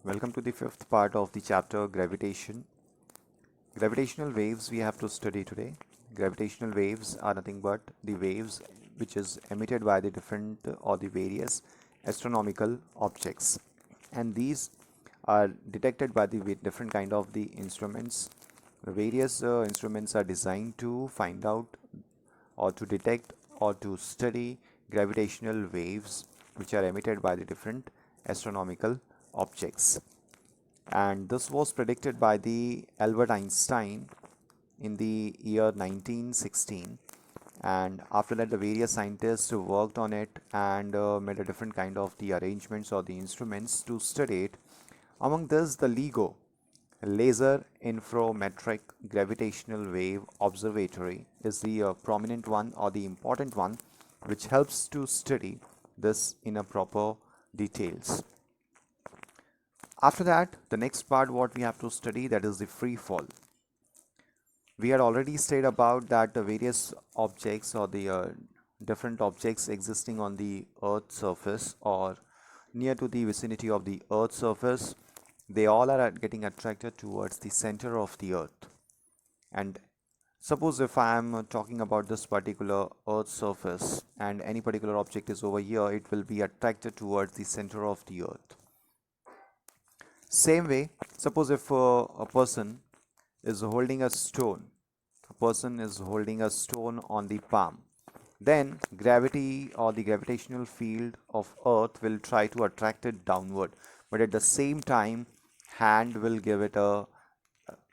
Welcome to the fifth part of the chapter Gravitation. Gravitational waves we have to study today. Gravitational waves are nothing but the waves which is emitted by the different or the various astronomical objects, and these are detected by the different kind of the instruments. The various instruments are designed to find out or to detect or to study gravitational waves which are emitted by the different astronomical objects. And this was predicted by the Albert Einstein in the year 1916. And after that, the various scientists worked on it and made a different kind of the arrangements or the instruments to study it. Among this, the LIGO, Laser Interferometric Gravitational Wave Observatory, is the prominent one or the important one, which helps to study this in a proper details. After that, the next part what we have to study, that is the free fall. We had already stated about that the various objects or the different objects existing on the Earth's surface or near to the vicinity of the Earth's surface, they all are getting attracted towards the center of the Earth. And suppose if I am talking about this particular Earth's surface and any particular object is over here, it will be attracted towards the center of the Earth. Same way, suppose if a person is holding a stone, on the palm, then gravity or the gravitational field of Earth will try to attract it downward, but at the same time, hand will give it a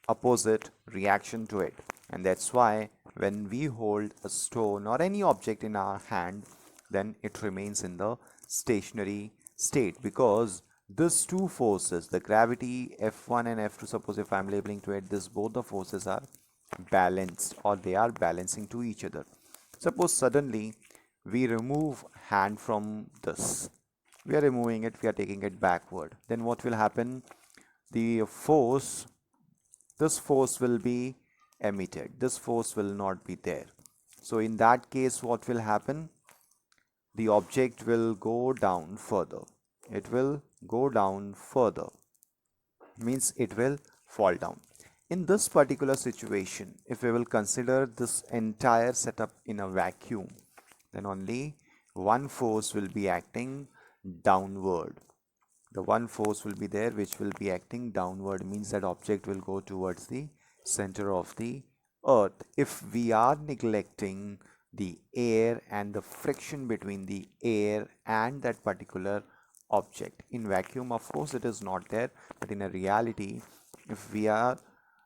opposite reaction to it, and that's why when we hold a stone or any object in our hand, then it remains in the stationary state because these two forces, the gravity F1 and F2, suppose if I'm labeling to it, this both the forces are balanced or they are balancing to each other. Suppose suddenly we remove hand from this, we are removing it, we are taking it backward, then what will happen? The force, this force will be emitted, this force will not be there. So in that case, what will happen? The object will go down further, it will go down further, means it will fall down. In this particular situation, if we will consider this entire setup in a vacuum, then only one force will be acting downward. The one force will be there which will be acting downward, means that object will go towards the center of the Earth. If we are neglecting the air and the friction between the air and that particular object, in vacuum of course it is not there, but in a reality, if we are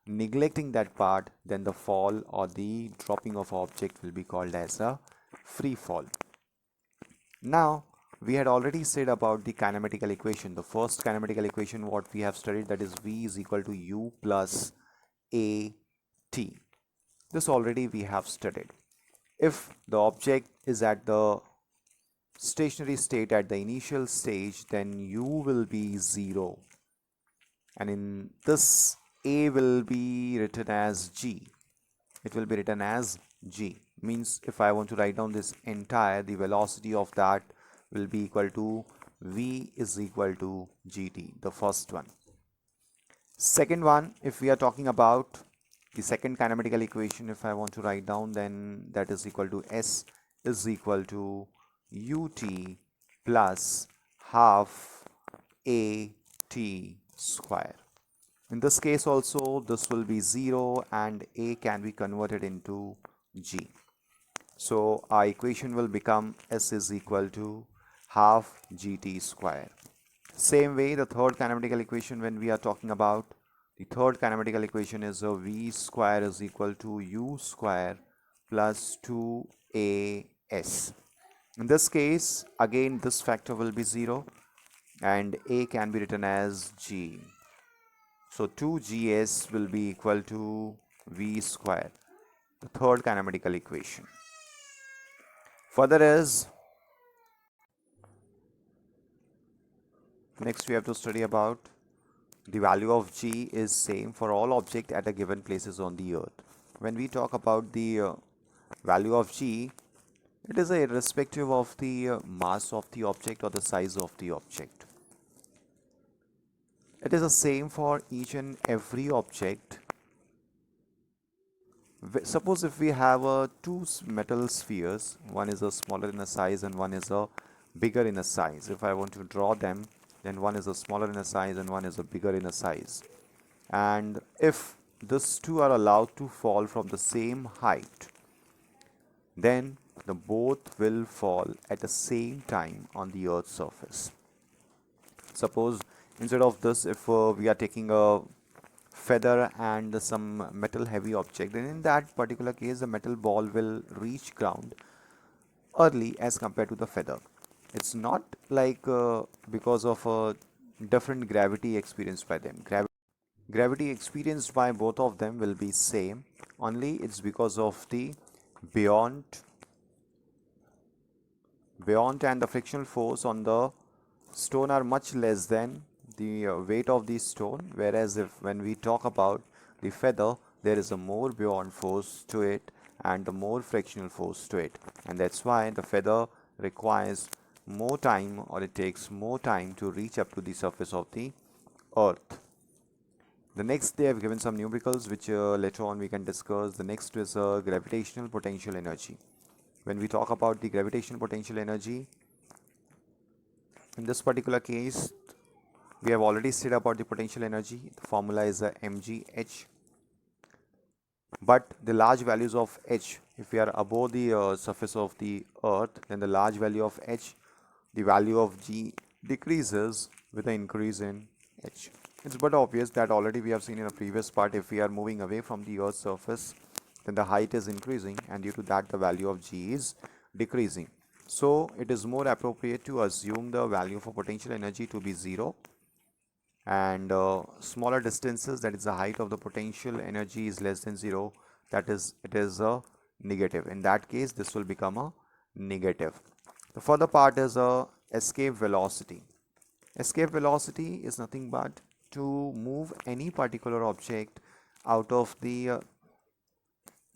neglecting that part, then the fall or the dropping of object will be called as a free fall. Now we had already said about the kinematical equation. The first kinematical equation what we have studied, that is V is equal to U plus AT. This already we have studied. If the object is at the stationary state at the initial stage, then U will be 0, and in this A will be written as G. It will be written as G, means if I want to write down this entire, the velocity of that will be equal to V is equal to GT, the first one. Second one, if we are talking about the second kinematical equation, if I want to write down, then that is equal to S is equal to UT plus half AT square. In this case also, this will be 0 and A can be converted into G. So our equation will become S is equal to half GT square. Same way, the third kinematical equation, when we are talking about the third kinematical equation, is a V square is equal to U square plus 2AS. In this case, again this factor will be 0 and A can be written as G. So 2GS will be equal to V square, the third kinematical equation. Further is, next we have to study about the value of G is same for all objects at a given places on the Earth. When we talk about the value of G, it is irrespective of the mass of the object or the size of the object. It is the same for each and every object. Suppose if we have two metal spheres, one is a smaller in a size and one is a bigger in a size. If I want to draw them, then one is a smaller in a size and one is a bigger in a size. And if these two are allowed to fall from the same height, then the both will fall at the same time on the Earth's surface. Suppose instead of this, if we are taking a feather and some metal heavy object, then in that particular case the metal ball will reach ground early as compared to the feather. It's not like because of a different gravity experienced by them. Gravity experienced by both of them will be same, only it's because of the beyond and the frictional force on the stone are much less than the weight of the stone, whereas if when we talk about the feather, there is a more beyond force to it and the more frictional force to it, and that's why the feather requires more time, or it takes more time to reach up to the surface of the earth. The next, they have given some numericals which later on we can discuss. The next is gravitational potential energy. When we talk about the gravitational potential energy, in this particular case, we have already said about the potential energy. The formula is mgh. But the large values of h, if we are above the surface of the earth, then the large value of h, the value of g decreases with the increase in h. It's but obvious that already we have seen in a previous part, if we are moving away from the earth's surface, then the height is increasing, and due to that the value of g is decreasing. So it is more appropriate to assume the value for potential energy to be 0, and smaller distances, that is the height of the potential energy is less than 0, that is it is a negative. In that case this will become a negative. The further part is a escape velocity. Escape velocity is nothing but to move any particular object out of the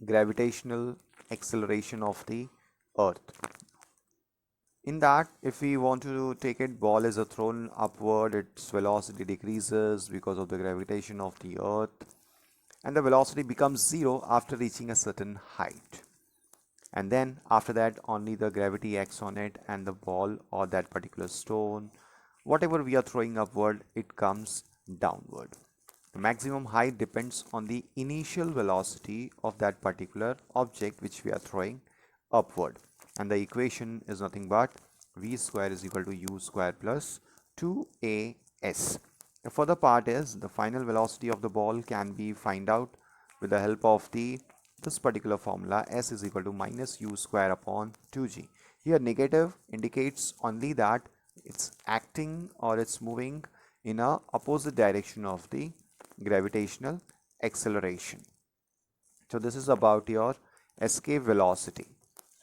gravitational acceleration of the earth. In that, if we want to take it, ball is thrown upward, its velocity decreases because of the gravitation of the earth, and the velocity becomes 0 after reaching a certain height. And then after that only the gravity acts on it, and the ball or that particular stone, whatever we are throwing upward, it comes downward. The maximum height depends on the initial velocity of that particular object which we are throwing upward, and the equation is nothing but v square is equal to u square plus 2as. The further part is the final velocity of the ball can be find out with the help of this particular formula, s is equal to minus u square upon 2g. Here negative indicates only that it's acting or it's moving in a opposite direction of the gravitational acceleration. So this is about your escape velocity.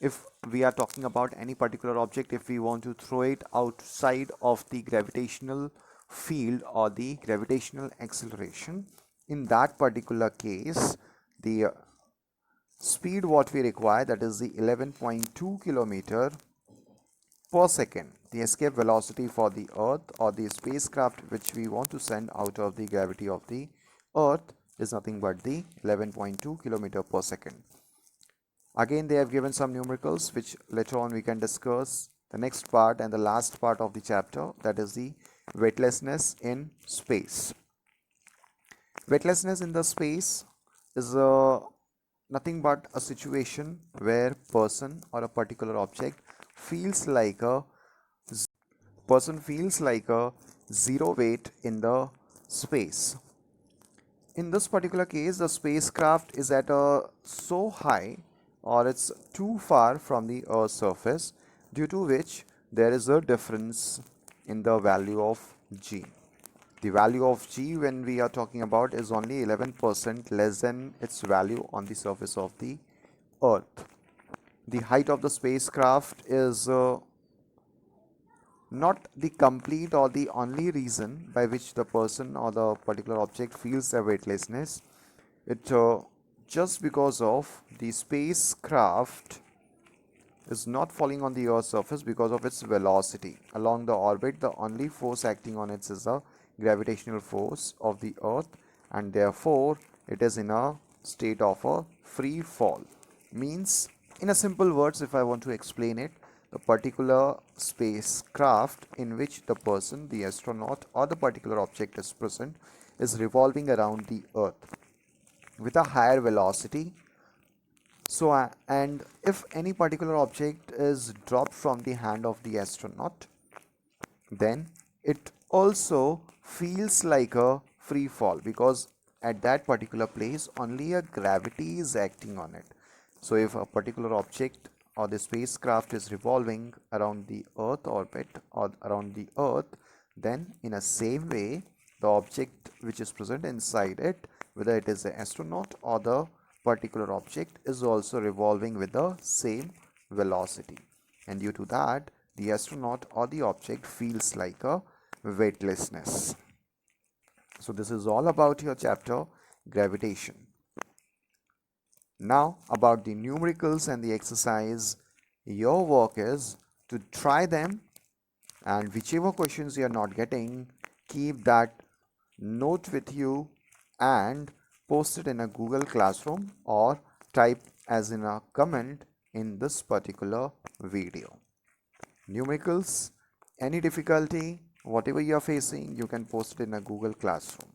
If we are talking about any particular object, if we want to throw it outside of the gravitational field or the gravitational acceleration, in that particular case the speed what we require, that is the 11.2 kilometer per second, the escape velocity for the earth or the spacecraft which we want to send out of the gravity of the earth is nothing but the 11.2 kilometer per second. Again, they have given some numericals which later on we can discuss. The next part and the last part of the chapter, that is the weightlessness in space. Weightlessness in the space is nothing but a situation where person or a particular object feels like a zero weight in the space. In this particular case, the spacecraft is at a so high, or it's too far from the Earth's surface, due to which there is a difference in the value of g. The value of g when we are talking about is only 11% less than its value on the surface of the Earth. The height of the spacecraft is not the complete or the only reason by which the person or the particular object feels the weightlessness. It just because of the spacecraft is not falling on the Earth's surface because of its velocity. Along the orbit, the only force acting on it is the gravitational force of the earth, and therefore it is in a state of a free fall. Means, in a simple words, if I want to explain it, the particular spacecraft in which the person, the astronaut, or the particular object is present is revolving around the earth with a higher velocity. So, and if any particular object is dropped from the hand of the astronaut, then it also feels like a free fall, because at that particular place only a gravity is acting on it. So if a particular object or the spacecraft is revolving around the earth orbit or around the earth, then in a same way the object which is present inside it, whether it is the astronaut or the particular object, is also revolving with the same velocity, and due to that the astronaut or the object feels like a weightlessness. So this is all about your chapter gravitation. Now about the numericals and the exercise, your work is to try them, and whichever questions you are not getting, keep that note with you and post it in a Google Classroom or type as in a comment in this particular video. Numericals, any difficulty, whatever you are facing, you can post it in a Google Classroom.